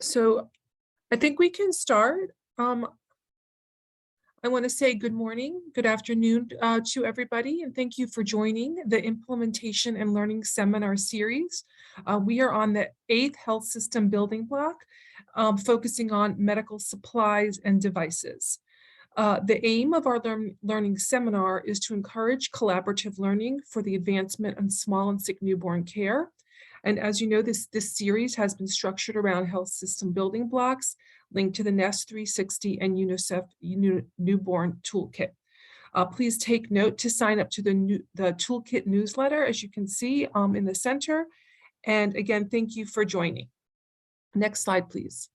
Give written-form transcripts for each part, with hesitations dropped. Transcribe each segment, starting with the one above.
So I think we can start. I want to say good morning, good afternoon to everybody, and thank you for joining the Implementation and Learning Seminar Series. We are on the 8th Health System Building Block, focusing on medical supplies and devices. The aim of our learning seminar is to encourage collaborative learning for the advancement of small and sick newborn care. And as you know, this series has been structured around health system building blocks linked to the Nest 360 and UNICEF Newborn Toolkit. Please take note to sign up to the Toolkit newsletter, as you can see in the center. And again, thank you for joining. Next slide, please.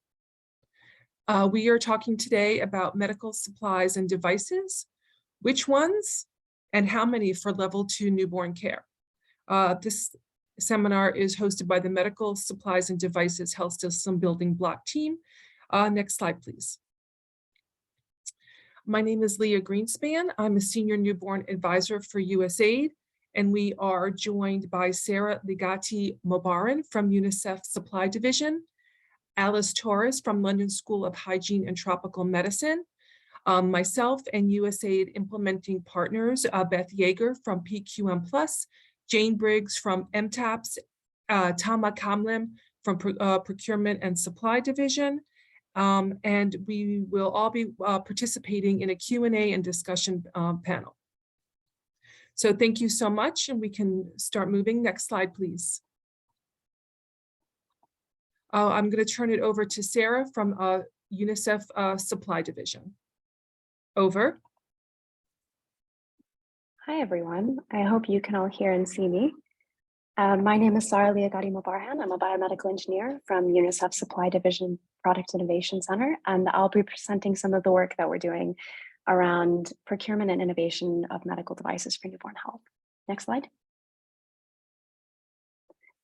We are talking today about medical supplies and devices, which ones and how many for level 2 newborn care. This seminar is hosted by the Medical Supplies and Devices Health System Building Block team. Next slide, please. My name is Leah Greenspan. I'm a senior newborn advisor for USAID, and we are joined by Sarah Ligati Mobaran from UNICEF Supply Division, Alice Torres from London School of Hygiene and Tropical Medicine, myself and USAID implementing partners, Beth Yeager from PQM+, Jane Briggs from MTAPS, Tama Kamlim from Procurement and Supply Division, and we will all be participating in a Q&A and discussion panel. So thank you so much, and we can start moving. Next slide, please. I'm going to turn it over to Sarah from UNICEF Supply Division. Over. Hi, everyone. I hope you can all hear and see me. My name is Sarah Liagati Mobarhan. I'm a biomedical engineer from UNICEF Supply Division Product Innovation Center, and I'll be presenting some of the work that we're doing around procurement and innovation of medical devices for newborn health. Next slide.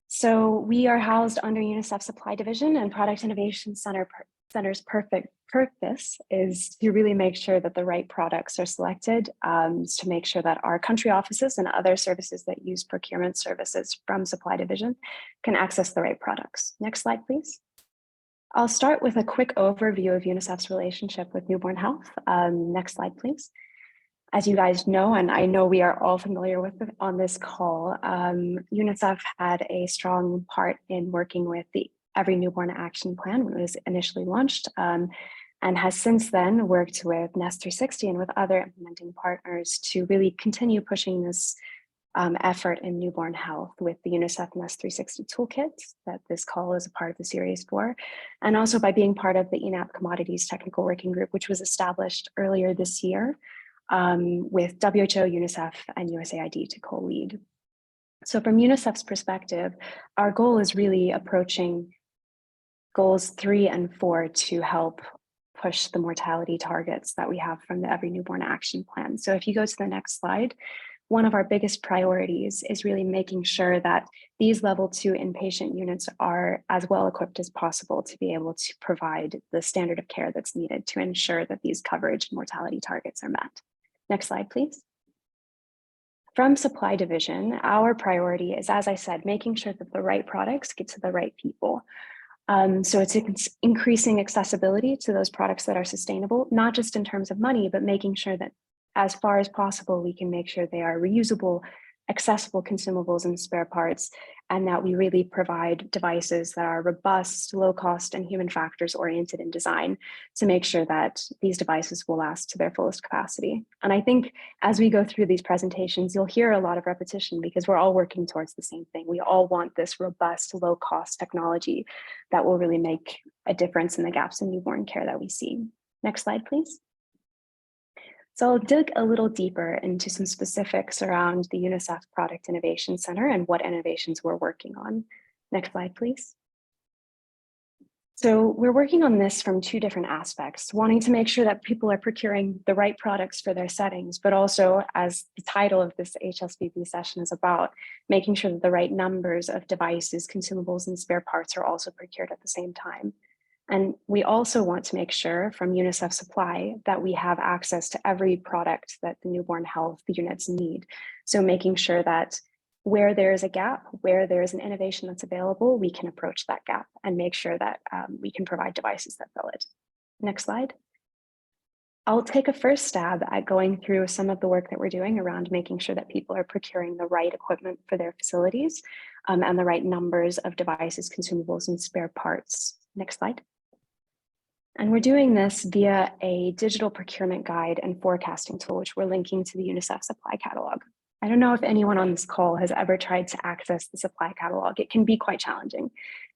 So we are housed under UNICEF Supply Division, and Product Innovation Center's purpose is to really make sure that the right products are selected, to make sure that our country offices and other services that use procurement services from Supply Division can access the right products. Next slide, please. I'll start with a quick overview of UNICEF's relationship with newborn health. Next slide, please. As you guys know, and I know we are all familiar with it on this call, UNICEF had a strong part in working with the Every Newborn Action Plan when it was initially launched, and has since then worked with Nest 360 and with other implementing partners to really continue pushing this effort in newborn health with the UNICEF Nest 360 Toolkit that this call is a part of the series for, and also by being part of the ENAP Commodities Technical Working Group, which was established earlier this year with WHO, UNICEF, and USAID to co-lead. So from UNICEF's perspective, our goal is really approaching goals 3 and 4 to help push the mortality targets that we have from the Every Newborn Action Plan. So if you go to the next slide, one of our biggest priorities is really making sure that these level 2 inpatient units are as well equipped as possible to be able to provide the standard of care that's needed to ensure that these coverage and mortality targets are met. Next slide, please. From Supply Division, our priority is, as I said, making sure that the right products get to the right people. So it's increasing accessibility to those products that are sustainable, not just in terms of money, but making sure that as far as possible, we can make sure they are reusable, accessible consumables and spare parts, and that we really provide devices that are robust, low cost, and human factors oriented in design to make sure that these devices will last to their fullest capacity. And I think as we go through these presentations, you'll hear a lot of repetition because we're all working towards the same thing. We all want this robust, low cost technology that will really make a difference in the gaps in newborn care that we see. Next slide, please. So I'll dig a little deeper into some specifics around the UNICEF Product Innovation Center and what innovations we're working on. Next slide, please. So we're working on this from 2 different aspects, wanting to make sure that people are procuring the right products for their settings, but also, as the title of this HSBB session is about, making sure that the right numbers of devices, consumables, and spare parts are also procured at the same time. And we also want to make sure from UNICEF Supply that we have access to every product that the newborn health units need. So making sure that where there is a gap, where there is an innovation that's available, we can approach that gap and make sure that we can provide devices that fill it. Next slide. I'll take a first stab at going through some of the work that we're doing around making sure that people are procuring the right equipment for their facilities and the right numbers of devices, consumables, and spare parts. Next slide. And we're doing this via a digital procurement guide and forecasting tool, which we're linking to the UNICEF supply catalog. I don't know if anyone on this call has ever tried to access the supply catalog. It can be quite challenging,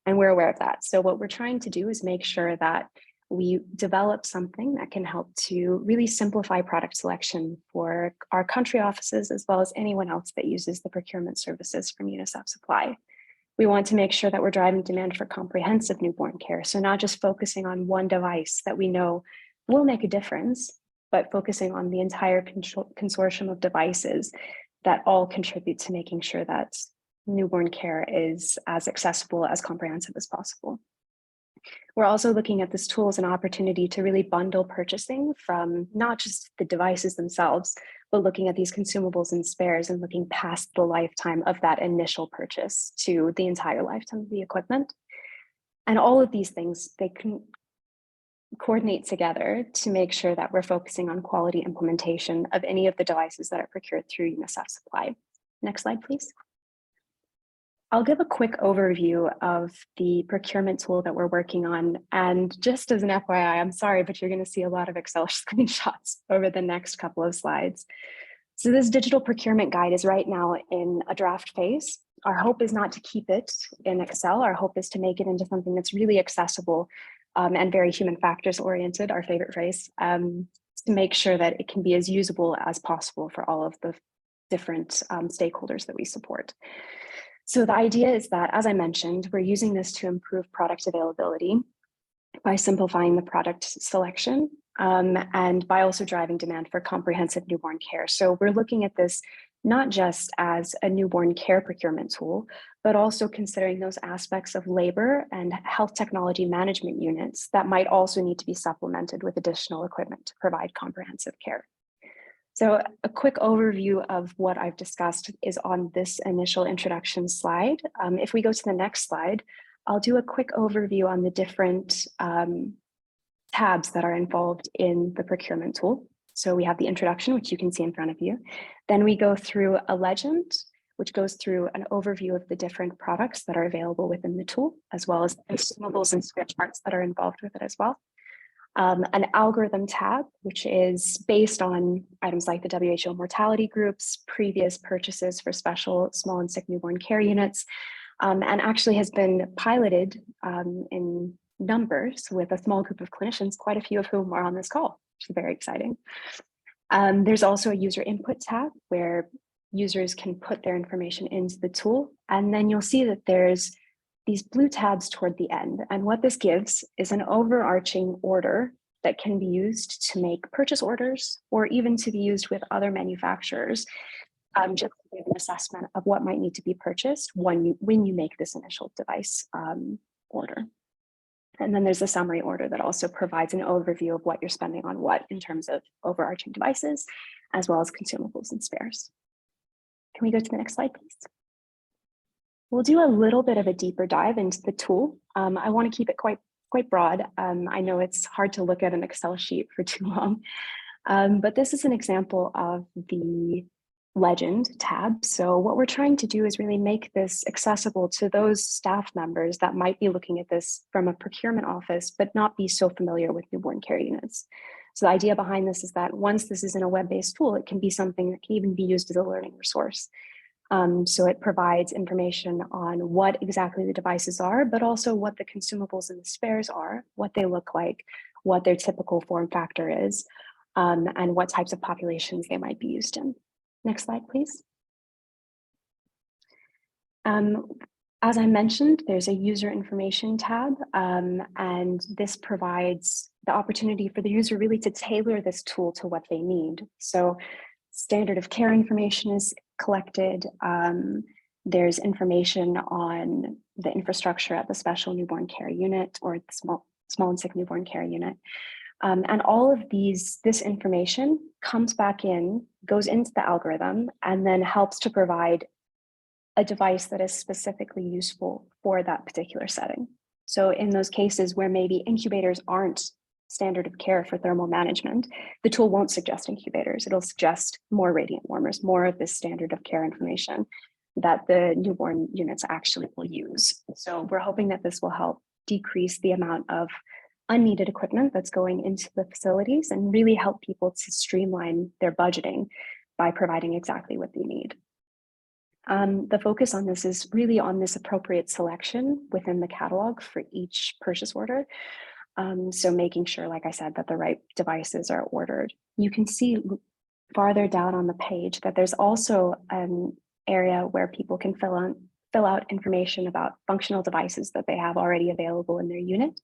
and we're aware of that. So what we're trying to do is make sure that we develop something that can help to really simplify product selection for our country offices, as well as anyone else that uses the procurement services from UNICEF Supply. We want to make sure that we're driving demand for comprehensive newborn care. So not just focusing on one device that we know will make a difference, but focusing on the entire consortium of devices that all contribute to making sure that newborn care is as accessible, as comprehensive as possible. We're also looking at this tool as an opportunity to really bundle purchasing from not just the devices themselves, but looking at these consumables and spares and looking past the lifetime of that initial purchase to the entire lifetime of the equipment. And all of these things, they can coordinate together to make sure that we're focusing on quality implementation of any of the devices that are procured through UNICEF Supply. Next slide, please. I'll give a quick overview of the procurement tool that we're working on. And just as an FYI, I'm sorry, but you're going to see a lot of Excel screenshots over the next couple of slides. So this digital procurement guide is right now in a draft phase. Our hope is not to keep it in Excel. Our hope is to make it into something that's really accessible and very human factors oriented, our favorite phrase, to make sure that it can be as usable as possible for all of the different stakeholders that we support. So the idea is that, as I mentioned, we're using this to improve product availability by simplifying the product selection and by also driving demand for comprehensive newborn care. So we're looking at this not just as a newborn care procurement tool, but also considering those aspects of labor and health technology management units that might also need to be supplemented with additional equipment to provide comprehensive care. So a quick overview of what I've discussed is on this initial introduction slide. If we go to the next slide, I'll do a quick overview on the different tabs that are involved in the procurement tool. So we have the introduction, which you can see in front of you. Then we go through a legend, which goes through an overview of the different products that are available within the tool, as well as consumables and spare parts that are involved with it as well. An algorithm tab, which is based on items like the WHO mortality groups, previous purchases for special small and sick newborn care units, and actually has been piloted in numbers with a small group of clinicians, quite a few of whom are on this call, which is very exciting. There's also a user input tab where users can put their information into the tool, and then you'll see that there's these blue tabs toward the end. And what this gives is an overarching order that can be used to make purchase orders or even to be used with other manufacturers, just to give an assessment of what might need to be purchased when you make this initial device order. And then there's a summary order that also provides an overview of what you're spending on what in terms of overarching devices, as well as consumables and spares. Can we go to the next slide, please? We'll do a little bit of a deeper dive into the tool. I want to keep it quite broad. I know it's hard to look at an Excel sheet for too long, but this is an example of the legend tab. So what we're trying to do is really make this accessible to those staff members that might be looking at this from a procurement office, but not be so familiar with newborn care units. So the idea behind this is that once this is in a web-based tool, it can be something that can even be used as a learning resource. So it provides information on what exactly the devices are, but also what the consumables and the spares are, what they look like, what their typical form factor is, and what types of populations they might be used in. Next slide, please. As I mentioned, there's a user information tab, and this provides the opportunity for the user really to tailor this tool to what they need. So standard of care information is collected. There's information on the infrastructure at the special newborn care unit or the small and sick newborn care unit. And all of this information comes back in, goes into the algorithm, and then helps to provide a device that is specifically useful for that particular setting. So in those cases where maybe incubators aren't standard of care for thermal management, the tool won't suggest incubators. It'll suggest more radiant warmers, more of this standard of care information that the newborn units actually will use. So we're hoping that this will help decrease the amount of unneeded equipment that's going into the facilities and really help people to streamline their budgeting by providing exactly what they need. The focus on this is really on this appropriate selection within the catalog for each purchase order. So making sure, like I said, that the right devices are ordered. You can see farther down on the page that there's also an area where people can fill out information about functional devices that they have already available in their unit.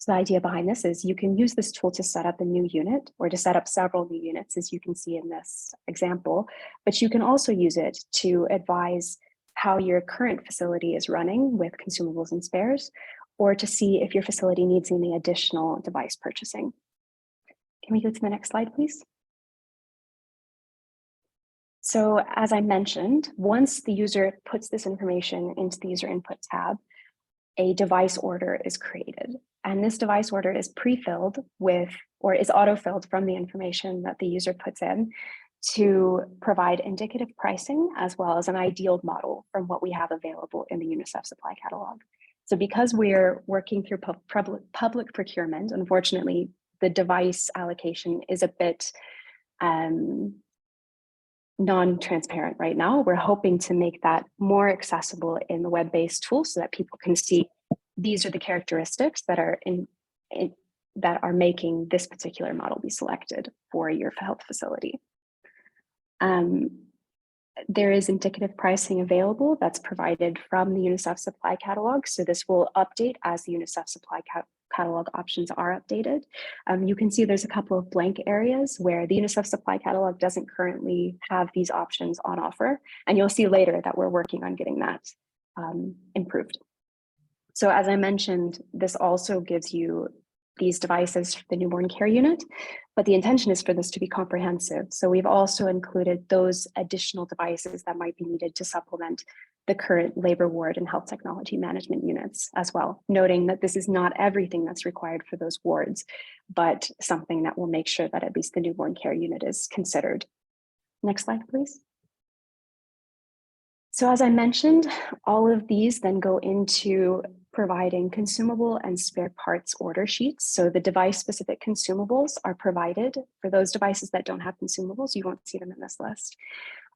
So the idea behind this is you can use this tool to set up a new unit or to set up several new units, as you can see in this example, but you can also use it to advise how your current facility is running with consumables and spares, or to see if your facility needs any additional device purchasing. Can we go to the next slide, please? So as I mentioned, once the user puts this information into the user input tab, a device order is created. And this device order is pre-filled with, or is auto-filled from the information that the user puts in to provide indicative pricing as well as an ideal model from what we have available in the UNICEF supply catalog. So because we're working through public procurement, unfortunately, the device allocation is a bit non-transparent right now. We're hoping to make that more accessible in the web-based tool so that people can see these are the characteristics that are that are making this particular model be selected for your health facility. There is indicative pricing available that's provided from the UNICEF supply catalog. So this will update as the UNICEF supply catalog options are updated. You can see there's a couple of blank areas where the UNICEF supply catalog doesn't currently have these options on offer. And you'll see later that we're working on getting that improved. So as I mentioned, this also gives you these devices for the newborn care unit, but the intention is for this to be comprehensive. So we've also included those additional devices that might be needed to supplement the current labor ward and health technology management units as well, noting that this is not everything that's required for those wards, but something that will make sure that at least the newborn care unit is considered. Next slide, please. So as I mentioned, all of these then go into providing consumable and spare parts order sheets. So the device-specific consumables are provided. For those devices that don't have consumables, you won't see them in this list.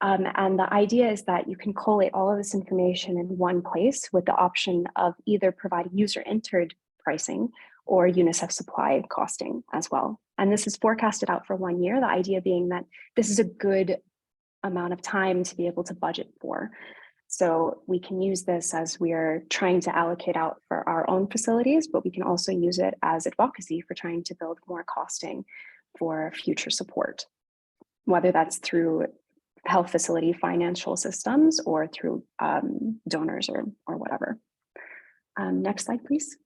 And the idea is that you can collate all of this information in one place with the option of either providing user-entered pricing or UNICEF supply costing as well. And this is forecasted out for 1 year, the idea being that this is a good amount of time to be able to budget for. So we can use this as we are trying to allocate out for our own facilities, but we can also use it as advocacy for trying to build more costing for future support, whether that's through health facility financial systems or through donors or whatever. Next slide, please.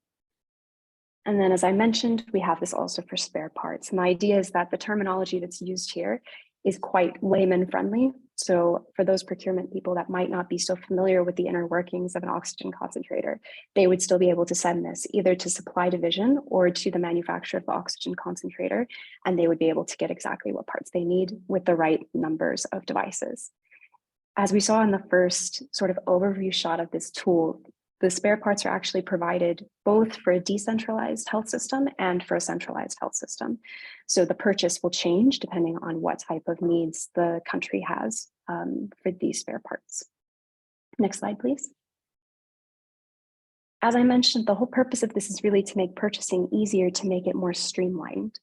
And then as I mentioned, we have this also for spare parts. And the idea is that the terminology that's used here is quite layman friendly. So for those procurement people that might not be so familiar with the inner workings of an oxygen concentrator, they would still be able to send this either to supply division or to the manufacturer of the oxygen concentrator, and they would be able to get exactly what parts they need with the right numbers of devices. As we saw in the first sort of overview shot of this tool, the spare parts are actually provided both for a decentralized health system and for a centralized health system. So the purchase will change depending on what type of needs the country has for these spare parts. Next slide, please. As I mentioned, the whole purpose of this is really to make purchasing easier, to make it more streamlined.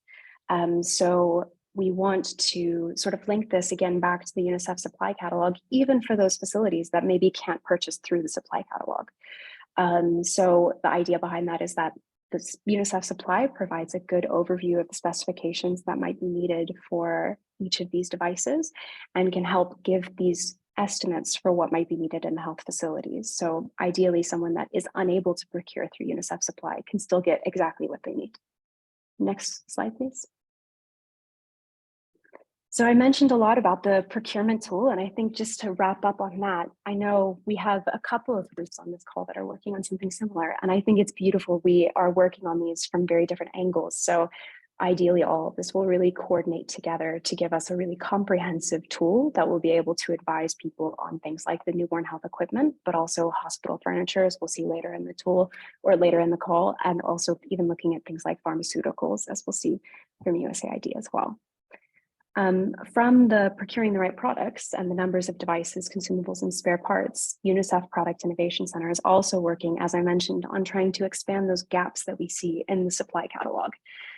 So we want to sort of link this again back to the UNICEF supply catalog, even for those facilities that maybe can't purchase through the supply catalog. So the idea behind that is that this UNICEF supply provides a good overview of the specifications that might be needed for each of these devices and can help give these estimates for what might be needed in the health facilities. So ideally, someone that is unable to procure through UNICEF supply can still get exactly what they need. Next slide, please. So I mentioned a lot about the procurement tool, and I think just to wrap up on that, I know we have a couple of groups on this call that are working on something similar, and I think it's beautiful. We are working on these from very different angles. So ideally, all of this will really coordinate together to give us a really comprehensive tool that will be able to advise people on things like the newborn health equipment, but also hospital furniture, as we'll see later in the tool or later in the call, and also even looking at things like pharmaceuticals, as we'll see from USAID as well. From the procuring the right products and the numbers of devices, consumables, and spare parts, UNICEF Product Innovation Center is also working, as I mentioned, on trying to expand those gaps that we see in the supply catalog.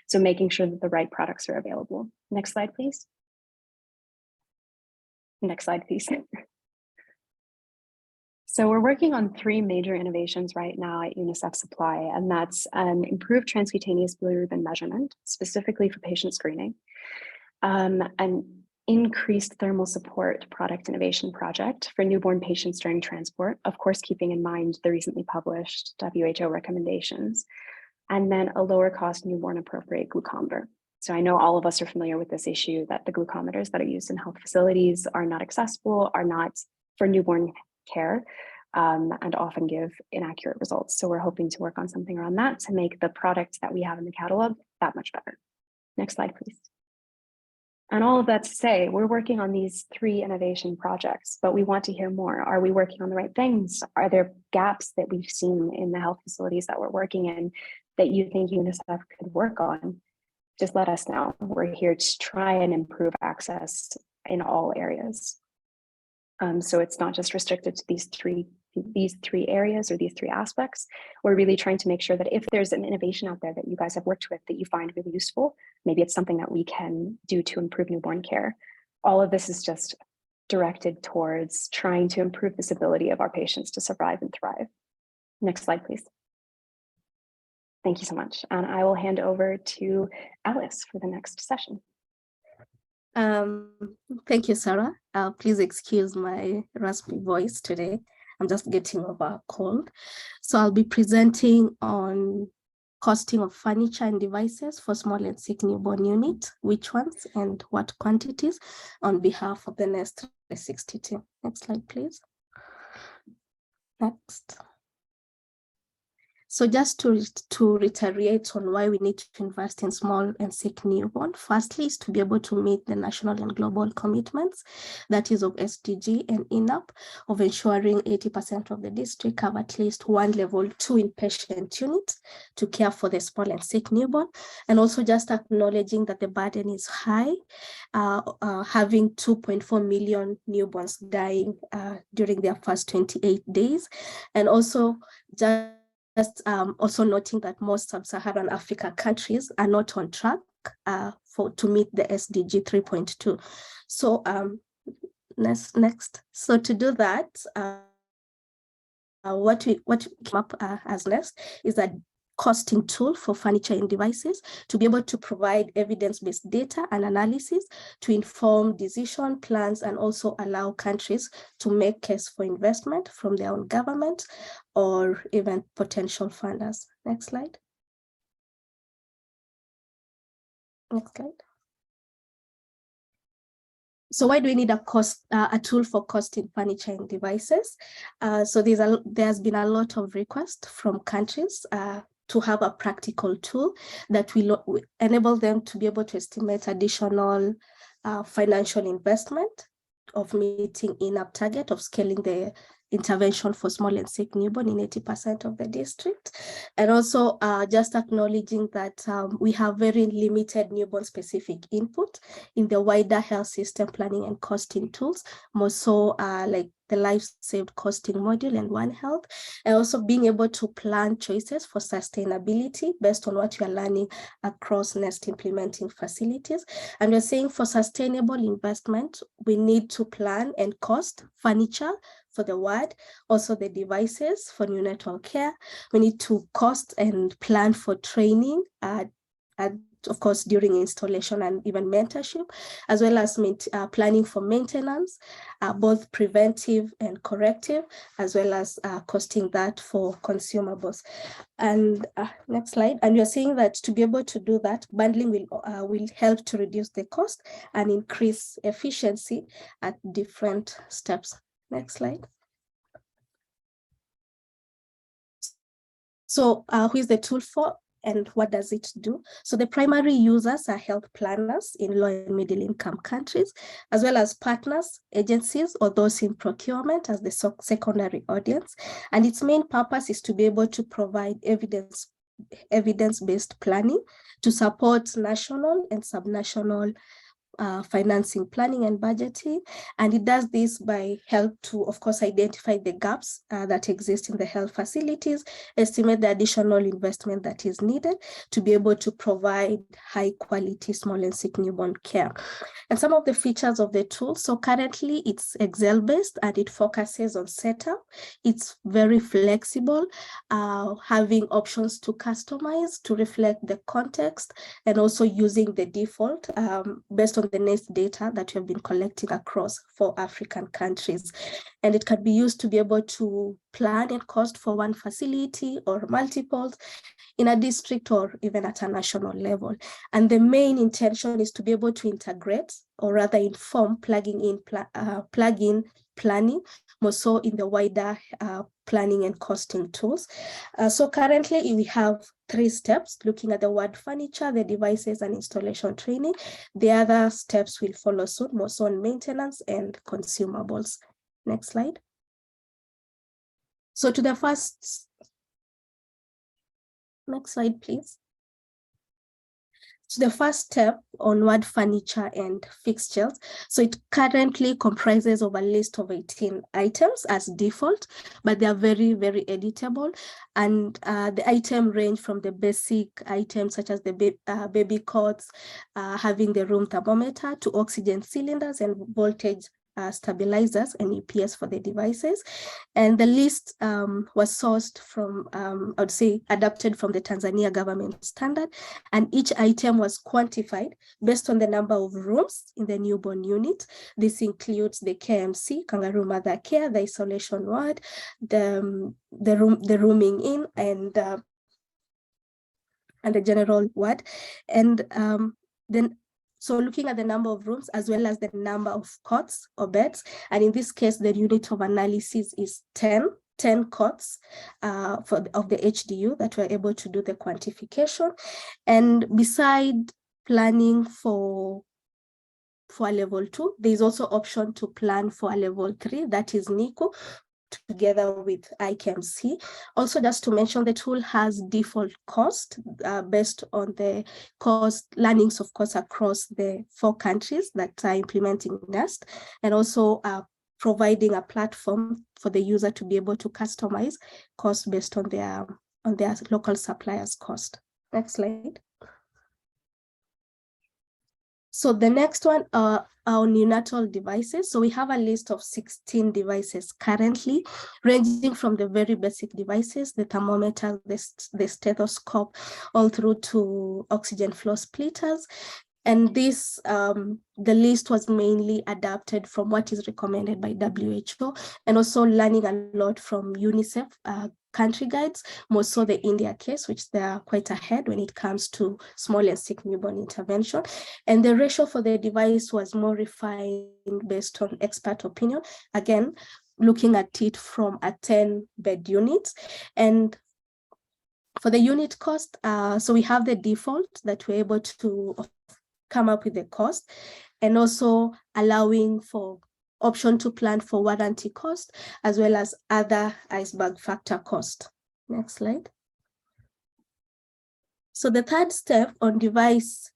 So making sure that the right products are available. Next slide, please. Next slide, please. So we're working on 3 major innovations right now at UNICEF Supply, and that's an improved transcutaneous bilirubin measurement, specifically for patient screening, an increased thermal support product innovation project for newborn patients during transport, of course, keeping in mind the recently published WHO recommendations, and then a lower cost newborn appropriate glucometer. So I know all of us are familiar with this issue that the glucometers that are used in health facilities are not accessible, are not for newborn care, and often give inaccurate results. So we're hoping to work on something around that to make the product that we have in the catalog that much better. Next slide, please. And all of that to say, we're working on these 3 innovation projects, but we want to hear more. Are we working on the right things? Are there gaps that we've seen in the health facilities that we're working in that you think UNICEF could work on? Just let us know. We're here to try and improve access in all areas. So it's not just restricted to these three areas or these 3 aspects. We're really trying to make sure that if there's an innovation out there that you guys have worked with that you find really useful, maybe it's something that we can do to improve newborn care. All of this is just directed towards trying to improve the ability of our patients to survive and thrive. Next slide, please. Thank you so much. And I will hand over to Alice for the next session. Thank you, Sarah. Please excuse my raspy voice today. I'm just getting over a cold. So I'll be presenting on costing of furniture and devices for small and sick newborn unit, which ones and what quantities, on behalf of the NEST 360 team. Next slide, please. Next. So just to reiterate on why we need to invest in small and sick newborn, firstly is to be able to meet the national and global commitments, that is of SDG and INAP, of ensuring 80% of the district have at least 1 level 2 inpatient unit to care for the small and sick newborn, and also just acknowledging that the burden is high, having 2.4 million newborns dying during their first 28 days, and also also noting that most sub-Saharan Africa countries are not on track to meet the SDG 3.2. So next. So to do that, what we came up as next is a costing tool for furniture and devices to be able to provide evidence-based data and analysis to inform decision plans and also allow countries to make case for investment from their own government or even potential funders. Next slide. Next slide. So why do we need a tool for costing furniture and devices? So there's been a lot of requests from countries to have a practical tool that will enable them to be able to estimate additional financial investment of meeting INAP target of scaling the intervention for small and sick newborn in 80% of the district. And also just acknowledging that we have very limited newborn specific input in the wider health system planning and costing tools, more so like the life saved costing module and One Health, and also being able to plan choices for sustainability based on what you are learning across NEST implementing facilities. And we're saying for sustainable investment, we need to plan and cost furniture for the ward, also the devices for neonatal care. We need to cost and plan for training of course, during installation and even mentorship, as well as planning for maintenance, both preventive and corrective, as well as costing that for consumables. And next slide. And you're seeing that to be able to do that, bundling will help to reduce the cost and increase efficiency at different steps. Next slide. So who is the tool for and what does it do? So the primary users are health planners in low and middle income countries, as well as partners, agencies, or those in procurement as the secondary audience. And its main purpose is to be able to provide evidence-based planning to support national and subnational financing, planning, and budgeting. And it does this by help to, of course, identify the gaps that exist in the health facilities, estimate the additional investment that is needed to be able to provide high quality small and sick newborn care. And some of the features of the tool, so currently it's Excel-based and it focuses on setup. It's very flexible, having options to customize to reflect the context, and also using the default based on the NACE data that we have been collecting across 4 African countries. And it can be used to be able to plan and cost for one facility or multiples in a district or even at a national level. And the main intention is to be able to integrate, or rather inform plug-in planning, more so in the wider planning and costing tools. So currently we have 3 steps, looking at the word furniture, the devices, and installation training. The other steps will follow soon, more so on maintenance and consumables. Next slide. So to the first, next slide, please. So the first step on word furniture and fixtures. So it currently comprises of a list of 18 items as default, but they are very, very editable. And the item range from the basic items such as the baby cots, having the room thermometer, to oxygen cylinders and voltage stabilizers and EPS for the devices. And the list was sourced from, I would say, adapted from the Tanzania government standard. And each item was quantified based on the number of rooms in the newborn unit. This includes the KMC, kangaroo mother care, the isolation ward, the rooming in, and the general ward. And then, so looking at the number of rooms as well as the number of cots or beds, and in this case, the unit of analysis is 10 cots of the HDU that we're able to do the quantification. And beside planning for a level 2, there's also option to plan for a level 3, that is NICU, together with IKMC. Also, just to mention, the tool has default cost based on the cost learnings, of course, across the 4 countries that are implementing NEST, and also providing a platform for the user to be able to customize cost based on their local suppliers' cost. Next slide. So the next one are our neonatal devices. So we have a list of 16 devices currently, ranging from the very basic devices, the thermometer, the stethoscope, all through to oxygen flow splitters. And this, the list was mainly adapted from what is recommended by WHO, and also learning a lot from UNICEF country guides, more so the India case, which they are quite ahead when it comes to small and sick newborn intervention. And the ratio for the device was more refined based on expert opinion, again, looking at it from a 10-bed unit. And for the unit cost, so we have the default that we're able to come up with the cost, and also allowing for option to plan for warranty cost, as well as other iceberg factor cost. Next slide. So the third step on device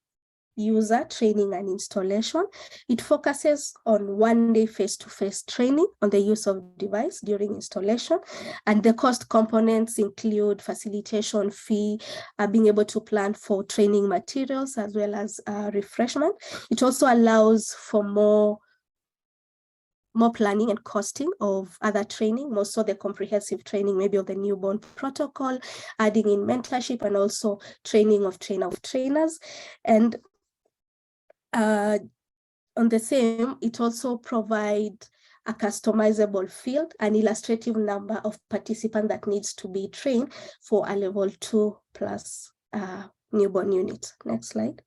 user training and installation, it focuses on one-day face-to-face training on the use of device during installation. And the cost components include facilitation fee, being able to plan for training materials, as well as refreshment. It also allows for more, more planning and costing of other training, more so the comprehensive training, maybe of the newborn protocol, adding in mentorship and also training of trainers. And on the same, it also provides a customizable field, an illustrative number of participants that needs to be trained for a level 2+ newborn unit. Next slide.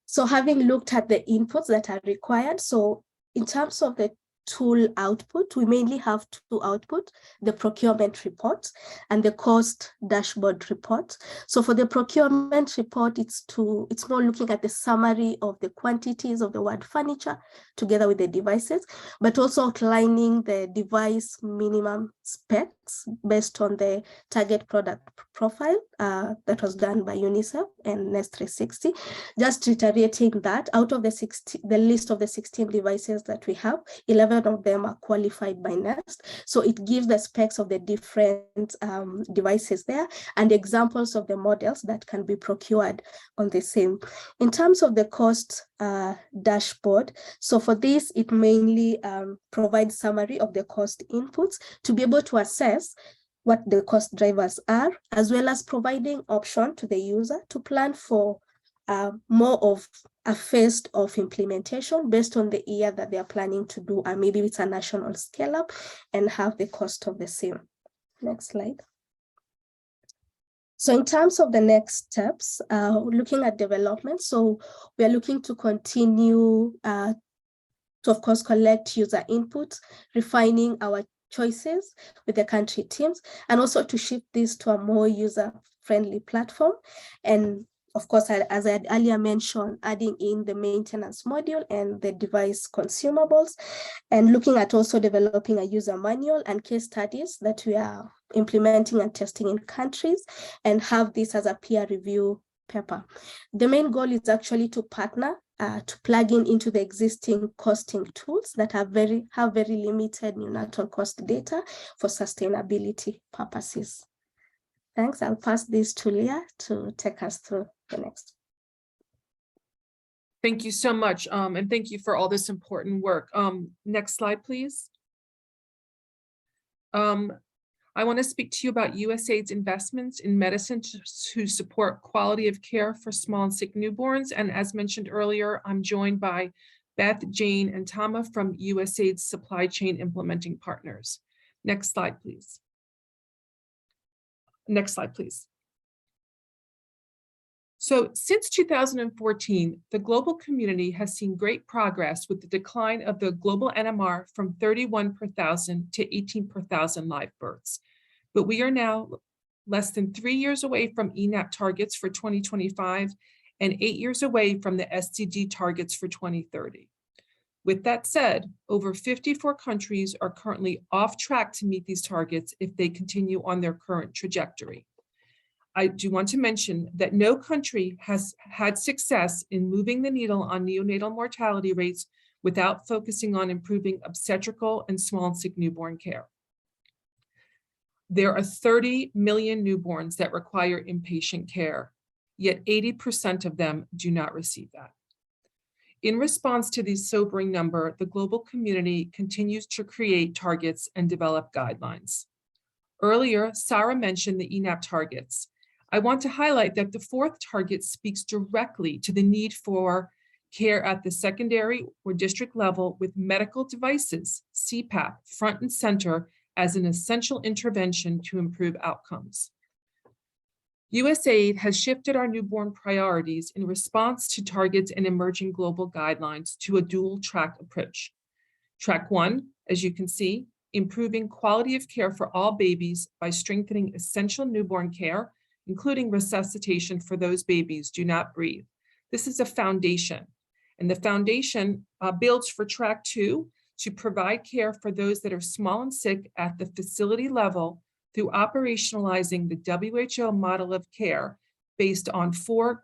So having looked at the inputs that are required, so in terms of the tool output, we mainly have two outputs, the procurement report and the cost dashboard report. So for the procurement report, it's more looking at the summary of the quantities of the word furniture together with the devices, but also outlining the device minimum specs based on the target product profile that was done by UNICEF and Nest 360. Just reiterating that out of the list of the 16 devices that we have, 11 of them are qualified by Nest. So it gives the specs of the different devices there and examples of the models that can be procured on the same. In terms of the cost dashboard, so for this, it mainly provides summary of the cost inputs to be able to assess what the cost drivers are, as well as providing option to the user to plan for more of a phase of implementation based on the year that they are planning to do, and maybe it's a national scale up and have the cost of the same. Next slide. So in terms of the next steps, looking at development, so we are looking to continue to, of course, collect user input, refining our choices with the country teams, and also to shift this to a more user-friendly platform. And of course, as I had earlier mentioned, adding in the maintenance module and the device consumables, and looking at also developing a user manual and case studies that we are implementing and testing in countries, and have this as a peer review paper. The main goal is actually to partner to plug into the existing costing tools that have very limited neonatal cost data for sustainability purposes. Thanks. I'll pass this to Leah to take us through the next. Thank you so much, and thank you for all this important work. Next slide, please. I want to speak to you about USAID's investments in medicine to support quality of care for small and sick newborns. And as mentioned earlier, I'm joined by Beth, Jane, and Tama from USAID's supply chain implementing partners. Next slide, please. Next slide, please. So since 2014, the global community has seen great progress with the decline of the global NMR from 31 per thousand to 18 per thousand live births. But we are now less than 3 years away from ENAP targets for 2025 and 8 years away from the SDG targets for 2030. With that said, over 54 countries are currently off track to meet these targets if they continue on their current trajectory. I do want to mention that no country has had success in moving the needle on neonatal mortality rates without focusing on improving obstetrical and small and sick newborn care. There are 30 million newborns that require inpatient care, yet 80% of them do not receive that. In response to this sobering number, the global community continues to create targets and develop guidelines. Earlier, Sarah mentioned the ENAP targets. I want to highlight that the fourth target speaks directly to the need for care at the secondary or district level with medical devices, CPAP, front and center as an essential intervention to improve outcomes. USAID has shifted our newborn priorities in response to targets and emerging global guidelines to a dual track approach. Track one, as you can see, improving quality of care for all babies by strengthening essential newborn care, including resuscitation for those babies do not breathe. This is a foundation, and the foundation builds for track two to provide care for those that are small and sick at the facility level through operationalizing the WHO model of care based on 4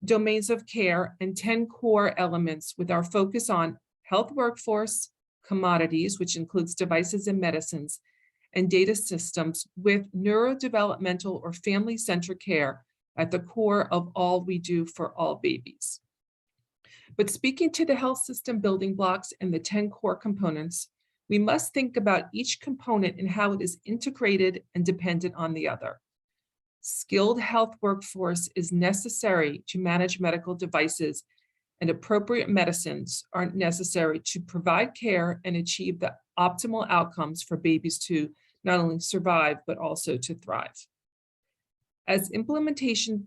domains of care and 10 core elements with our focus on health workforce, commodities, which includes devices and medicines, and data systems with neurodevelopmental or family-centered care at the core of all we do for all babies. But speaking to the health system building blocks and the 10 core components, we must think about each component and how it is integrated and dependent on the other. Skilled health workforce is necessary to manage medical devices, and appropriate medicines are necessary to provide care and achieve the optimal outcomes for babies to not only survive, but also to thrive. As implementers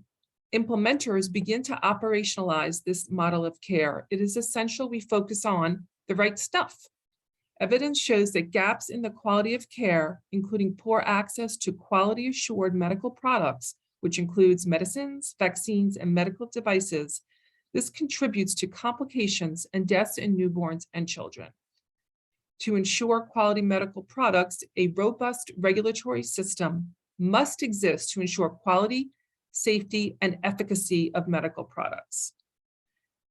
begin to operationalize this model of care, it is essential we focus on the right stuff. Evidence shows that gaps in the quality of care, including poor access to quality assured medical products, which includes medicines, vaccines, and medical devices, this contributes to complications and deaths in newborns and children. To ensure quality medical products, a robust regulatory system must exist to ensure quality, safety, and efficacy of medical products.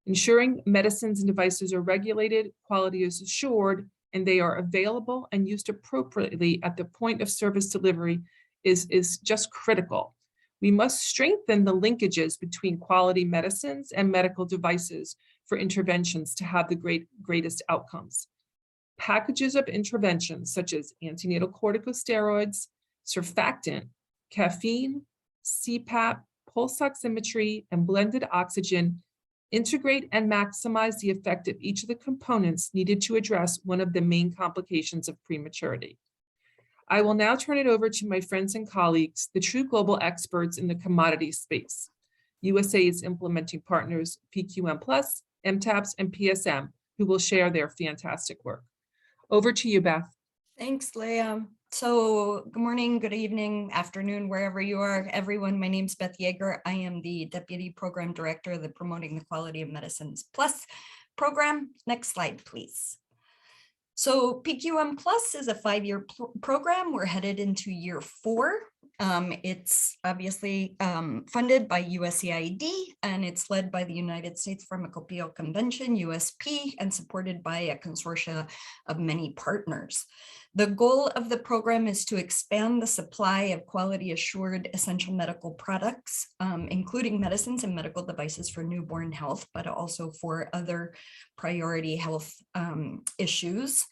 Ensuring medicines and devices are regulated, quality is assured, and they are available and used appropriately at the point of service delivery is just critical. We must strengthen the linkages between quality medicines and medical devices for interventions to have the greatest outcomes. Packages of interventions such as antenatal corticosteroids, surfactant, caffeine, CPAP, pulse oximetry, and blended oxygen integrate and maximize the effect of each of the components needed to address one of the main complications of prematurity. I will now turn it over to my friends and colleagues, the true global experts in the commodity space. USAID's implementing partners, PQM+, MTAPS, and PSM, who will share their fantastic work. Over to you, Beth. Thanks, Leah. So good morning, good evening, afternoon, wherever you are, everyone. My name is Beth Yeager. I am the Deputy Program Director of the Promoting the Quality of Medicines Plus program. Next slide, please. So PQM Plus is a 5-year program. We're headed into year 4. It's obviously funded by USAID, and it's led by the United States Pharmacopeia Convention, USP, and supported by a consortia of many partners. The goal of the program is to expand the supply of quality assured essential medical products, including medicines and medical devices for newborn health, but also for other priority health issues.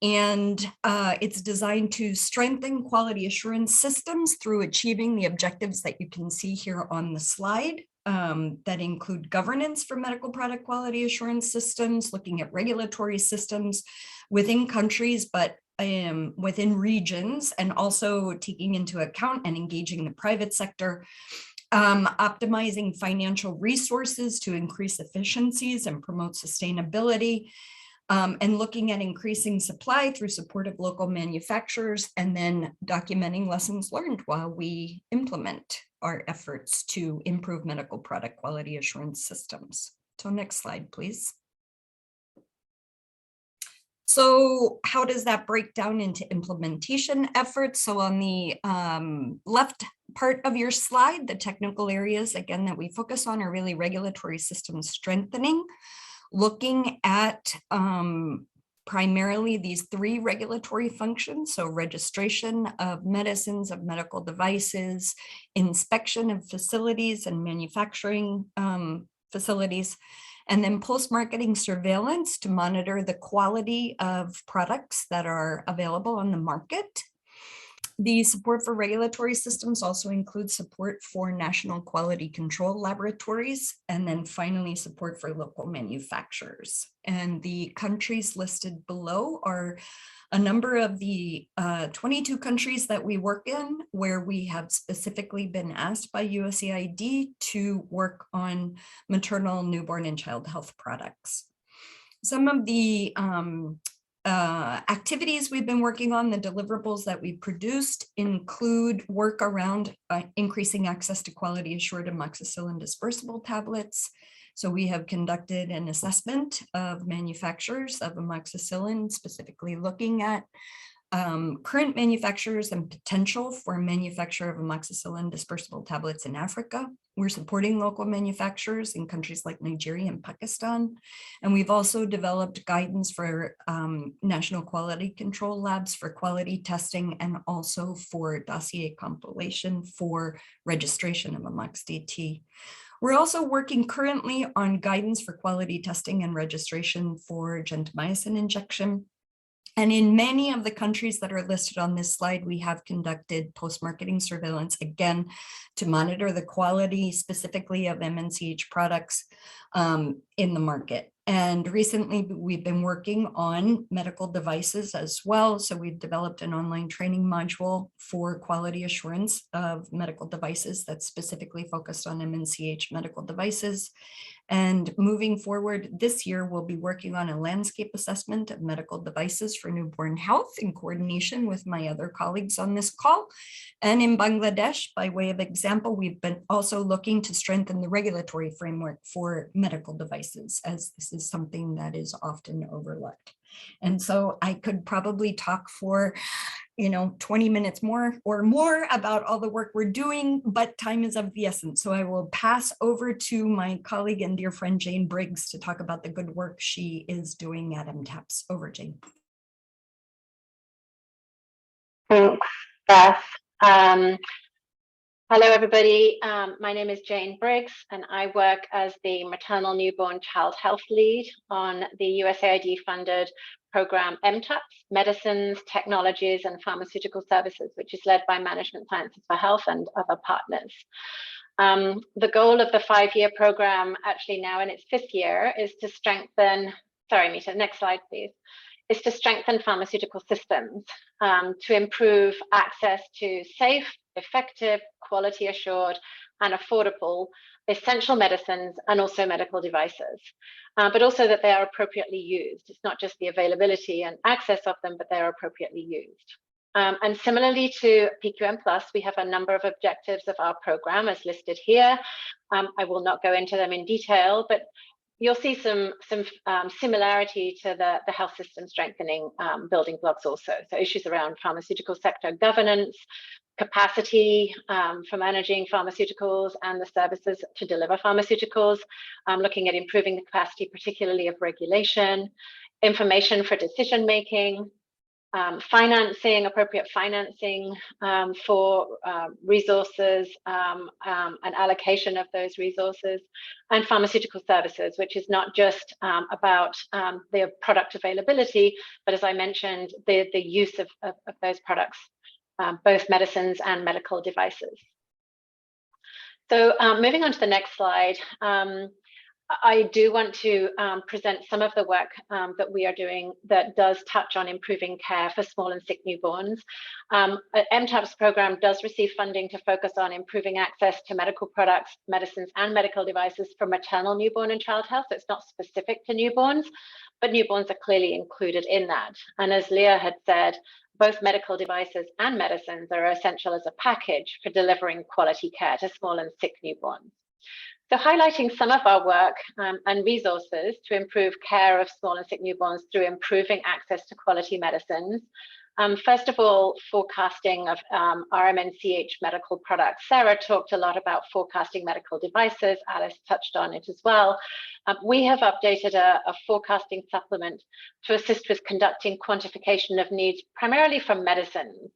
And it's designed to strengthen quality assurance systems through achieving the objectives that you can see here on the slide that include governance for medical product quality assurance systems, looking at regulatory systems within countries, but within regions, and also taking into account and engaging the private sector, optimizing financial resources to increase efficiencies and promote sustainability, and looking at increasing supply through support of local manufacturers, and then documenting lessons learned while we implement our efforts to improve medical product quality assurance systems. So next slide, please. So how does that break down into implementation efforts? So on the left part of your slide, the technical areas, again, that we focus on are really regulatory system strengthening, looking at primarily these 3 regulatory functions. So registration of medicines, of medical devices, inspection of facilities and manufacturing facilities, and then post-marketing surveillance to monitor the quality of products that are available on the market. The support for regulatory systems also includes support for national quality control laboratories, and then finally support for local manufacturers. And the countries listed below are a number of the 22 countries that we work in, where we have specifically been asked by USAID to work on maternal, newborn, and child health products. Some of the activities we've been working on, the deliverables that we produced, include work around increasing access to quality assured amoxicillin dispersible tablets. So we have conducted an assessment of manufacturers of amoxicillin, specifically looking at current manufacturers and potential for manufacture of amoxicillin dispersible tablets in Africa. We're supporting local manufacturers in countries like Nigeria and Pakistan. And we've also developed guidance for national quality control labs for quality testing, and also for dossier compilation for registration of AMOX-DT. We're also working currently on guidance for quality testing and registration for gentamicin injection. And in many of the countries that are listed on this slide, we have conducted post-marketing surveillance, again, to monitor the quality specifically of MNCH products in the market. And recently, we've been working on medical devices as well. So we've developed an online training module for quality assurance of medical devices that's specifically focused on MNCH medical devices. And moving forward this year, we'll be working on a landscape assessment of medical devices for newborn health in coordination with my other colleagues on this call. And in Bangladesh, by way of example, we've been also looking to strengthen the regulatory framework for medical devices, as this is something that is often overlooked. And so I could probably talk for 20 minutes more or more about all the work we're doing, but time is of the essence. So I will pass over to my colleague and dear friend, Jane Briggs, to talk about the good work she is doing at MTAPS. Over, Jane. Thanks, Beth. Hello, everybody. My name is Jane Briggs, and I work as the Maternal Newborn Child Health Lead on the USAID-funded program MTAPS, Medicines, Technologies, and Pharmaceutical Services, which is led by Management Sciences for Health and other partners. The goal of the 5-year program, actually now in its 5th year, is to strengthen, sorry, Mita, next slide, please, is to strengthen pharmaceutical systems to improve access to safe, effective, quality assured, and affordable essential medicines and also medical devices, but also that they are appropriately used. It's not just the availability and access of them, but they're appropriately used. And similarly to PQM+, we have a number of objectives of our program as listed here. I will not go into them in detail, but you'll see some similarity to the health system strengthening building blocks also. So issues around pharmaceutical sector governance, capacity for managing pharmaceuticals and the services to deliver pharmaceuticals, looking at improving the capacity, particularly of regulation, information for decision making, financing, appropriate financing for resources and allocation of those resources, and pharmaceutical services, which is not just about the product availability, but as I mentioned, the use of those products, both medicines and medical devices. So moving on to the next slide, I do want to present some of the work that we are doing that does touch on improving care for small and sick newborns. MTAPS program does receive funding to focus on improving access to medical products, medicines, and medical devices for maternal, newborn, and child health. So it's not specific to newborns, but newborns are clearly included in that. And as Leah had said, both medical devices and medicines are essential as a package for delivering quality care to small and sick newborns. So highlighting some of our work and resources to improve care of small and sick newborns through improving access to quality medicines. First of all, forecasting of RMNCH medical products. Sarah talked a lot about forecasting medical devices. Alice touched on it as well. We have updated a forecasting supplement to assist with conducting quantification of needs, primarily from medicines,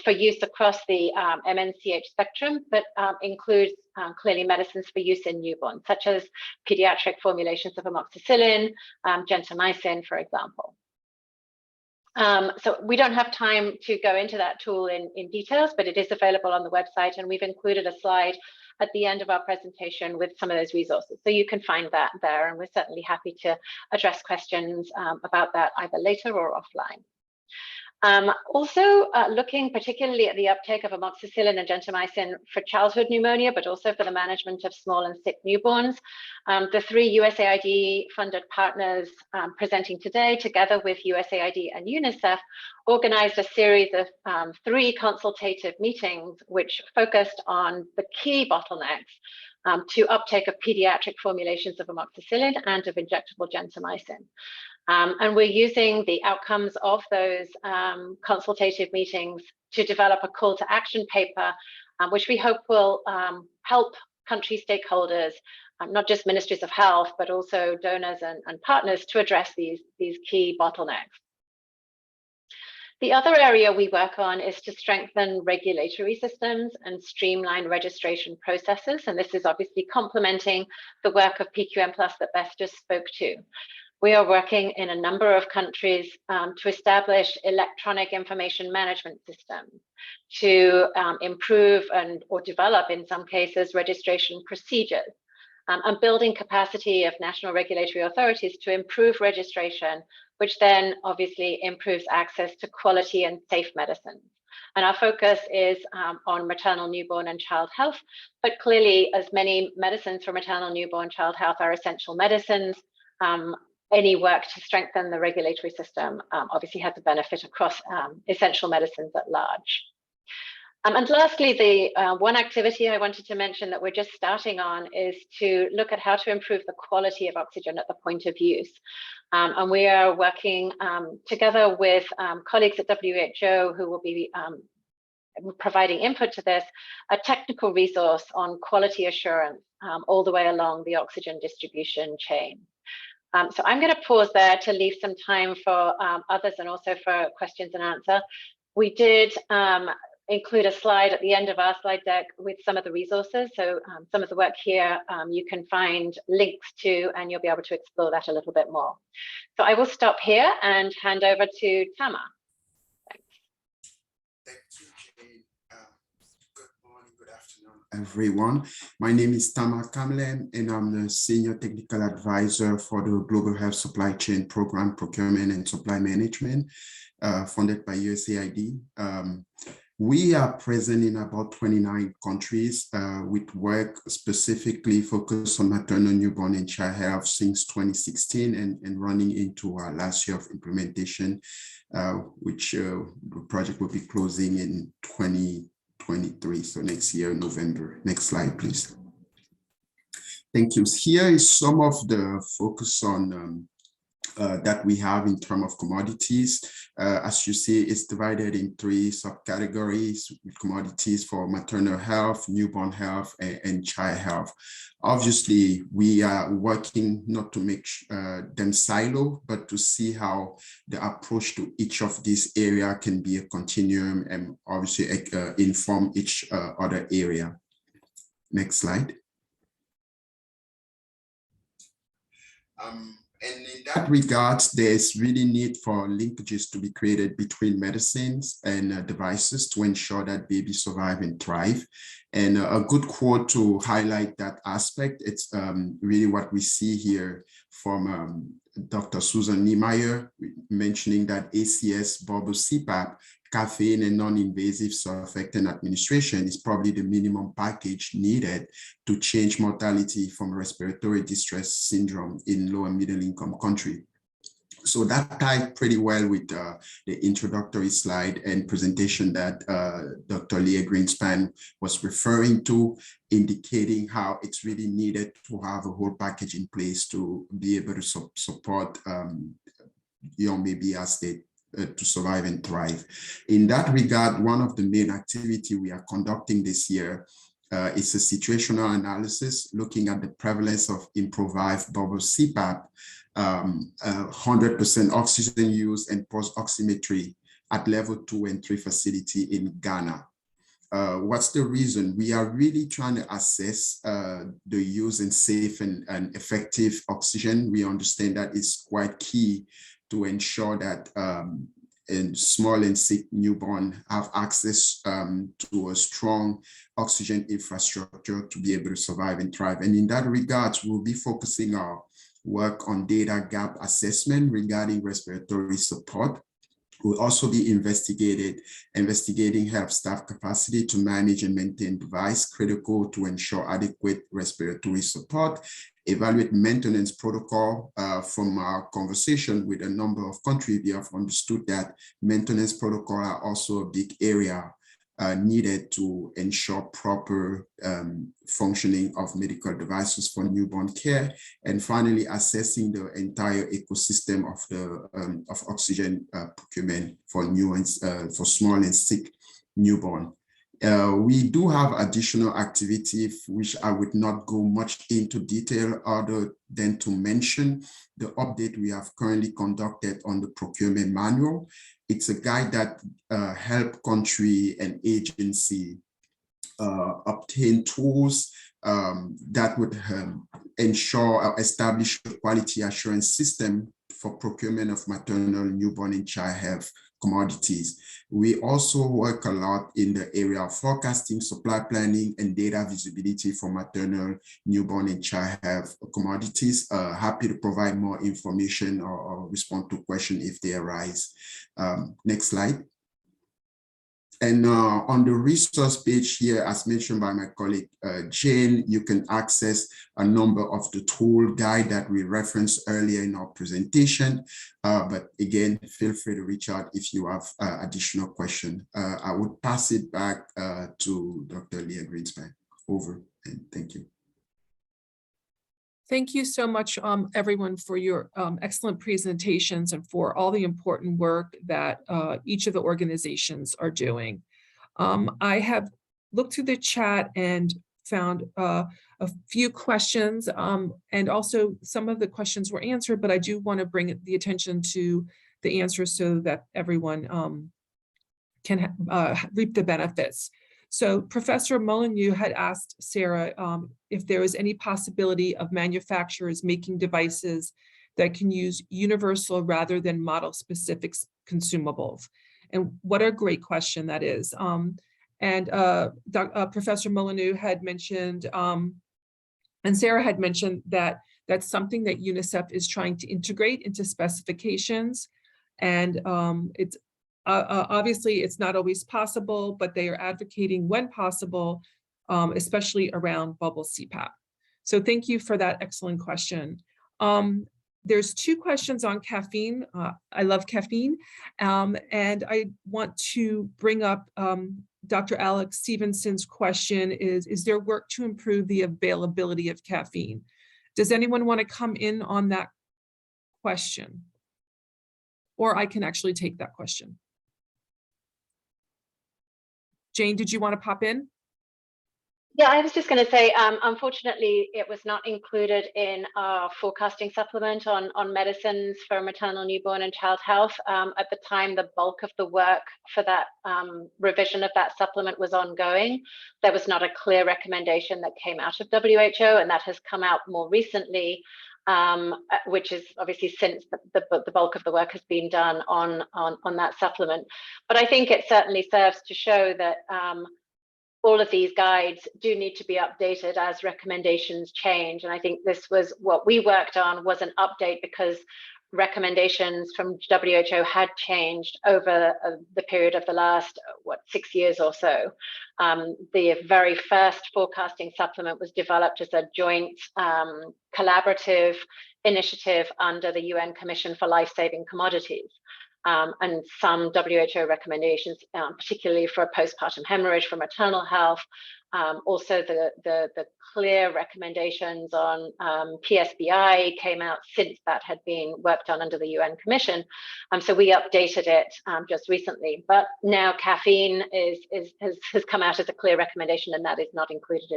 for use across the MNCH spectrum, but includes clearly medicines for use in newborns, such as pediatric formulations of amoxicillin, gentamicin, for example. So we don't have time to go into that tool in details, but it is available on the website, and we've included a slide at the end of our presentation with some of those resources. So you can find that there, and we're certainly happy to address questions about that either later or offline. Also looking particularly at the uptake of amoxicillin and gentamicin for childhood pneumonia, but also for the management of small and sick newborns. The 3 USAID funded partners presenting today, together with USAID and UNICEF, organized a series of 3 consultative meetings which focused on the key bottlenecks to uptake of pediatric formulations of amoxicillin and of injectable gentamicin. And we're using the outcomes of those consultative meetings to develop a call to action paper, which we hope will help country stakeholders, not just ministries of health, but also donors and partners to address these key bottlenecks. The other area we work on is to strengthen regulatory systems and streamline registration processes. And this is obviously complementing the work of PQM Plus that Beth just spoke to. We are working in a number of countries to establish electronic information management systems to improve or develop, in some cases, registration procedures, and building capacity of national regulatory authorities to improve registration, which then obviously improves access to quality and safe medicines. And our focus is on maternal, newborn, and child health, but clearly, as many medicines for maternal, newborn, child health are essential medicines, any work to strengthen the regulatory system obviously has a benefit across essential medicines at large. And lastly, the one activity I wanted to mention that we're just starting on is to look at how to improve the quality of oxygen at the point of use. And we are working together with colleagues at WHO who will be providing input to this, a technical resource on quality assurance all the way along the oxygen distribution chain. So I'm going to pause there to leave some time for others and also for questions and answer. We did include a slide at the end of our slide deck with some of the resources. So some of the work here you can find links to, and you'll be able to explore that a little bit more. So I will stop here and hand over to Tama. Thanks. Thank you, Jane. Good morning, good afternoon, everyone. My name is Tama Kamlem, and I'm the Senior Technical Advisor for the Global Health Supply Chain Program, Procurement and Supply Management, funded by USAID. We are present in about 29 countries with work specifically focused on maternal, newborn, and child health since 2016 and running into our last year of implementation, which the project will be closing in 2023, so next year, November. Next slide, please. Thank you. Here is some of the focus on that we have in terms of commodities. As you see, it's divided in 3 subcategories with commodities for maternal health, newborn health, and child health. Obviously, we are working not to make them silo, but to see how the approach to each of these areas can be a continuum and obviously inform each other area. Next slide. And in that regard, there's really need for linkages to be created between medicines and devices to ensure that babies survive and thrive. And a good quote to highlight that aspect, it's really what we see here from Dr. Susan Niemeyer, mentioning that ACS, bubble CPAP, caffeine, and non-invasive surfactant administration is probably the minimum package needed to change mortality from respiratory distress syndrome in low and middle income countries. So that ties pretty well with the introductory slide and presentation that Dr. Leah Greenspan was referring to, indicating how it's really needed to have a whole package in place to be able to support young baby as they to survive and thrive. In that regard, one of the main activity we are conducting this year is a situational analysis looking at the prevalence of improvised bubble CPAP, 100% oxygen use and pulse oximetry at level 2 and 3 facility in Ghana. What's the reason? We are really trying to assess the use and safe and effective oxygen. We understand that it's quite key to ensure that and small and sick newborn have access to a strong oxygen infrastructure to be able to survive and thrive. And in that regard, we'll be focusing our work on data gap assessment regarding respiratory support. We'll also be investigating health staff capacity to manage and maintain device critical to ensure adequate respiratory support, evaluate maintenance protocol. From our conversation with a number of countries, we have understood that maintenance protocol are also a big area needed to ensure proper functioning of medical devices for newborn care, and finally assessing the entire ecosystem of the of oxygen procurement for for small and sick newborn. We do have additional activity, which I would not go much into detail other than to mention the update we have currently conducted on the procurement manual. it's a guide that help country and agency obtain tools that would ensure or establish a quality assurance system for procurement of maternal, newborn, and child health commodities. We also work a lot in the area of forecasting, supply planning, and data visibility for maternal, newborn, and child health commodities. Happy to provide more information or respond to questions if they arise. Next slide. And on the resource page here, as mentioned by my colleague Jane, you can access a number of the tool guide that we referenced earlier in our presentation. But again, feel free to reach out if you have additional questions. I would pass it back to Dr. Leah Greenspan. Over, and thank you. Thank you so much, everyone, for your excellent presentations and for all the important work that each of the organizations are doing. I have looked through the chat and found a few questions, and also some of the questions were answered, but I do want to bring the attention to the answers so that everyone can reap the benefits. So Professor Molyneux had asked Sarah if there was any possibility of manufacturers making devices that can use universal rather than model specific consumables. And what a great question that is. Professor Molyneux had mentioned, and Sarah had mentioned that that's something that UNICEF is trying to integrate into specifications. And it's obviously, it's not always possible, but they are advocating when possible, especially around bubble CPAP. So thank you for that excellent question. There's two questions on caffeine. I love caffeine. And I want to bring up Dr. Alex Stevenson's question is there work to improve the availability of caffeine? Does anyone want to come in on that question? Or I can actually take that question. Jane, did you want to pop in? Yeah, I was just going to say, unfortunately, it was not included in our forecasting supplement on medicines for maternal, newborn, and child health. At the time, the bulk of the work for that revision of that supplement was ongoing. There was not a clear recommendation that came out of WHO, and that has come out more recently, which is obviously since the bulk of the work has been done on that supplement. But I think it certainly serves to show that all of these guides do need to be updated as recommendations change. And I think this was what we worked on, was an update because recommendations from WHO had changed over the period of the last, 6 years or so. The very first forecasting supplement was developed as a joint collaborative initiative under the UN Commission for Life-Saving Commodities. And some WHO recommendations, particularly for postpartum hemorrhage, for maternal health, also the clear recommendations on PSBI came out since that had been worked on under the UN Commission. So we updated it just recently, but now caffeine has come out as a clear recommendation, and that is not included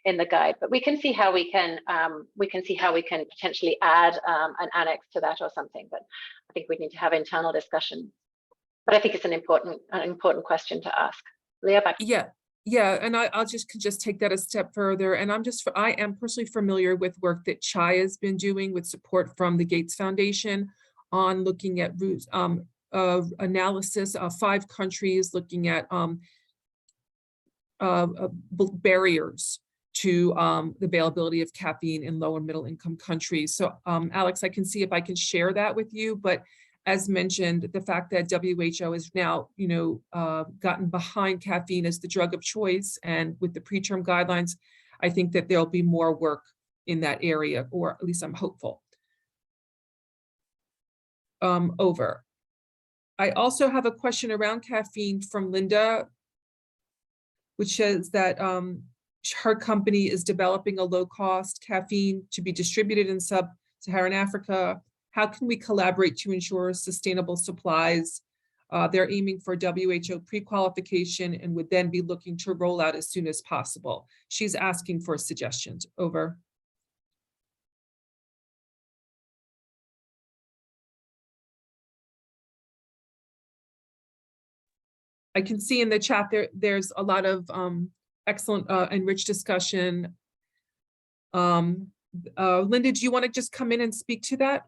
in the guide. But we can see how we can potentially add an annex to that or something. But I think we need to have internal discussion. But I think it's an important question to ask. Leah, back. Yeah, and I'll just take that a step further. And I am personally familiar with work that CHAI has been doing with support from the Gates Foundation on looking at analysis of 5 countries, looking at barriers to the availability of caffeine in low and middle income countries. So Alex, I can see if I can share that with you, but as mentioned, the fact that WHO has now, gotten behind caffeine as the drug of choice, and with the preterm guidelines, I think that there'll be more work in that area, or at least I'm hopeful. Over. I also have a question around caffeine from Linda, which says that her company is developing a low-cost caffeine to be distributed in sub-Saharan Africa. How can we collaborate to ensure sustainable supplies? They're aiming for WHO pre-qualification and would then be looking to roll out as soon as possible. She's asking for suggestions. Over. I can see in the chat there's a lot of excellent and rich discussion. Linda, do you want to just come in and speak to that?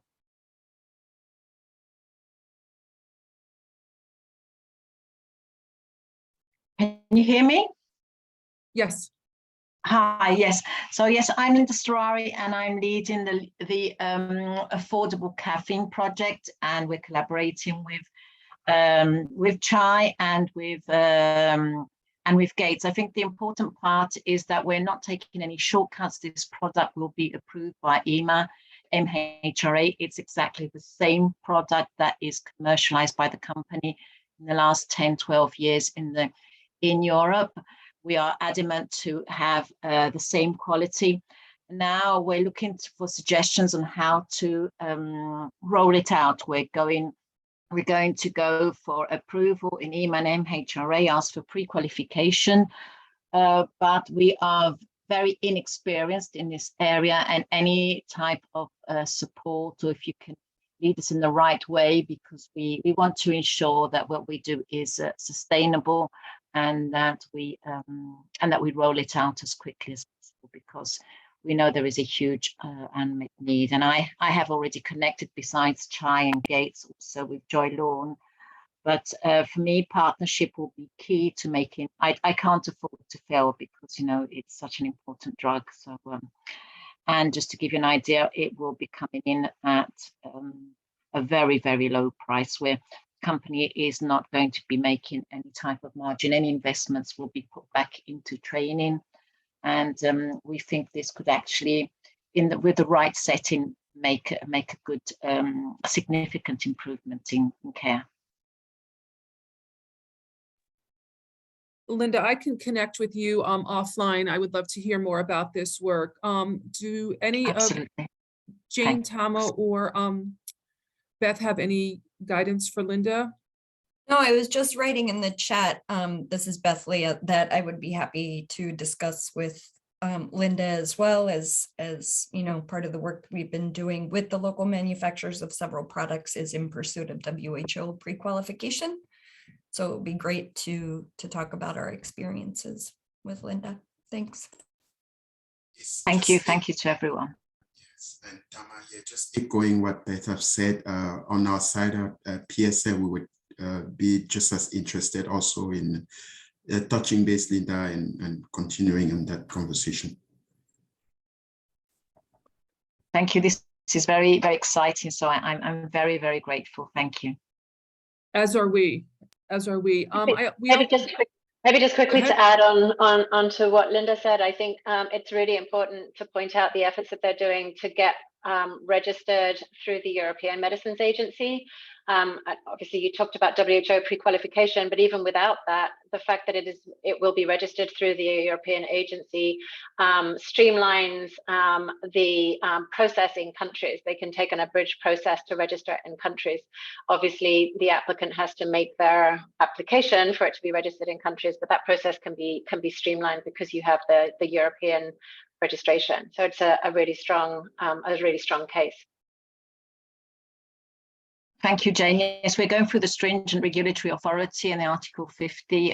Can you hear me? Yes. Hi, yes. So yes, I'm Linda Storari and I'm leading the Affordable Caffeine Project, and we're collaborating with Chai and with Gates. I think the important part is that we're not taking any shortcuts. This product will be approved by EMA, MHRA. It's exactly the same product that is commercialized by the company in the last 10, 12 years in Europe. We are adamant to have the same quality. Now we're looking for suggestions on how to roll it out. We're going to go for approval in EMA and MHRA, ask for pre-qualification, but we are very inexperienced in this area, and any type of support, or if you can lead us in the right way, because we want to ensure that what we do is sustainable, and that we roll it out as quickly as possible, because we know there is a huge unmet need. And I have already connected, besides Chai and Gates, also with Joy Lawn. But for me, partnership will be key to making. I can't afford to fail, because it's such an important drug. So and just to give you an idea, it will be coming in at a very, very low price, where the company is not going to be making any type of margin. Any investments will be put back into training. And we think this could actually, with the right setting, make a good, significant improvement in care. Linda, I can connect with you offline. I would love to hear more about this work. Do any Absolutely. of Jane, Tama, or Beth have any guidance for Linda? No, I was just writing in the chat, this is Beth Leah, that I would be happy to discuss with Linda, as well as part of the work we've been doing with the local manufacturers of several products is in pursuit of WHO pre-qualification. So it would be great to talk about our experiences with Linda. Thanks. Thank you to everyone. Yes, and Tama, here, just echoing what Beth have said, on our side of PSA, we would be just as interested also in touching base, Linda, and continuing on that conversation. Thank you. This is very, very exciting. So I'm very, very grateful. Thank you. As are we. Maybe just quickly to add on to what Linda said, I think it's really important to point out the efforts that they're doing to get registered through the European Medicines Agency. Obviously, you talked about WHO pre-qualification, but even without that, the fact that it will be registered through the European agency streamlines the process in countries. They can take an abridged process to register in countries. Obviously, the applicant has to make their application for it to be registered in countries, but that process can be streamlined because you have the European registration. So it's a really strong case. Thank you, Jane. Yes, we're going through the stringent regulatory authority and the Article 50.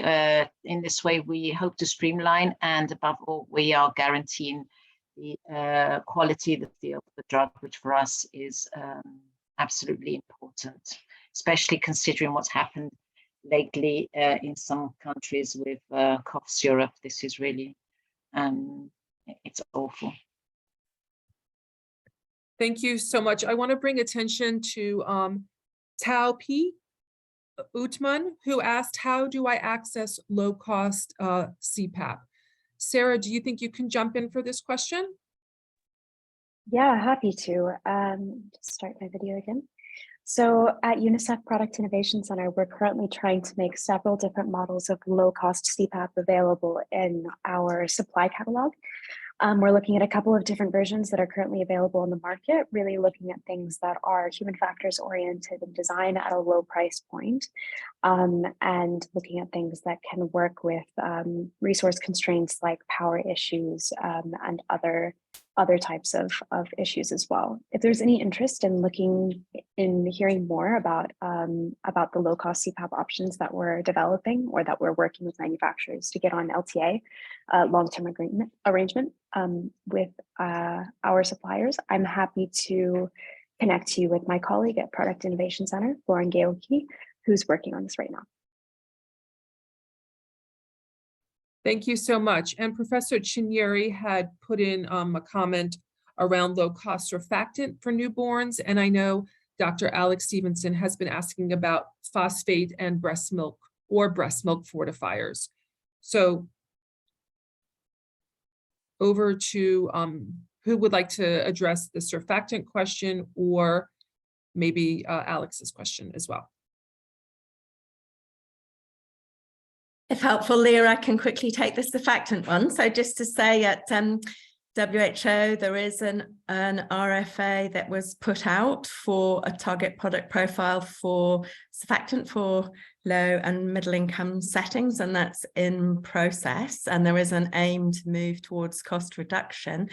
In this way, we hope to streamline, and above all, we are guaranteeing the quality of the drug, which for us is absolutely important, especially considering what's happened lately in some countries with cough syrup. This is really, it's awful. Thank you so much. I want to bring attention to Tao P. Utman, who asked, how do I access low-cost CPAP? Sarah, do you think you can jump in for this question? Yeah, happy to. Just start my video again. So at UNICEF Product Innovation Center, we're currently trying to make several different models of low-cost CPAP available in our supply catalog. We're looking at a couple of different versions that are currently available in the market, really looking at things that are human factors oriented and design at a low price point, and looking at things that can work with resource constraints like power issues and other other types of issues as well. If there's any interest in hearing more about the low-cost CPAP options that we're developing or that we're working with manufacturers to get on LTA, long-term arrangement with our suppliers, I'm happy to connect you with my colleague at Product Innovation Center, Lauren Gailkey, who's working on this right now. Thank you so much. And Professor Chinyeri had put in a comment around low-cost surfactant for newborns. And I know Dr. Alex Stevenson has been asking about phosphate and breast milk or breast milk fortifiers. So over to who would like to address the surfactant question, or maybe Alex's question as well. If helpful, Leah, I can quickly take the surfactant one. So just to say at WHO, there is an RFA that was put out for a target product profile for surfactant for low and middle income settings, and that's in process. And there is an aim to move towards cost reduction.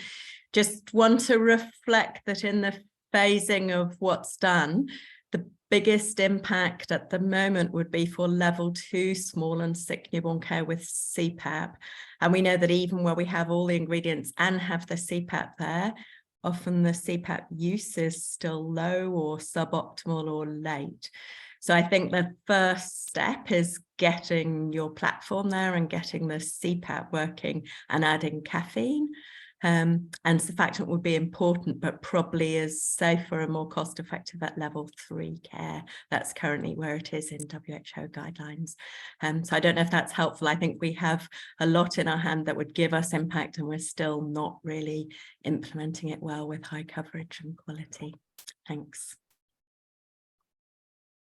Just want to reflect that in the phasing of what's done, the biggest impact at the moment would be for level 2 small and sick newborn care with CPAP. And we know that even where we have all the ingredients and have the CPAP there, often the CPAP use is still low or suboptimal or late. So I think the first step is getting your platform there and getting the CPAP working and adding caffeine. And surfactant would be important, but probably is safer and more cost effective at level 3 care. That's currently where it is in WHO guidelines. So I don't know if that's helpful. I think we have a lot in our hand that would give us impact, and we're still not really implementing it well with high coverage and quality. Thanks.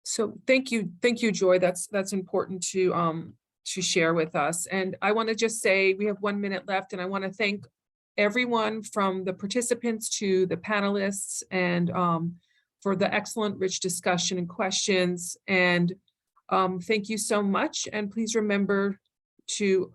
So thank you, Joy. That's important to share with us. And I want to just say we have 1 minute left, and I want to thank everyone from the participants to the panelists, and for the excellent rich discussion and questions. And thank you so much. And please remember to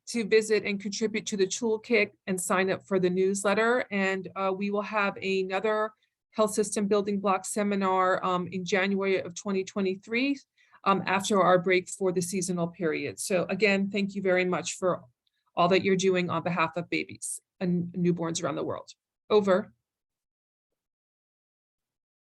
to visit and contribute to the toolkit and sign up for the newsletter. And we will have another health system building block seminar in January of 2023 after our break for the seasonal period. So again, thank you very much for all that you're doing on behalf of babies and newborns around the world. Over.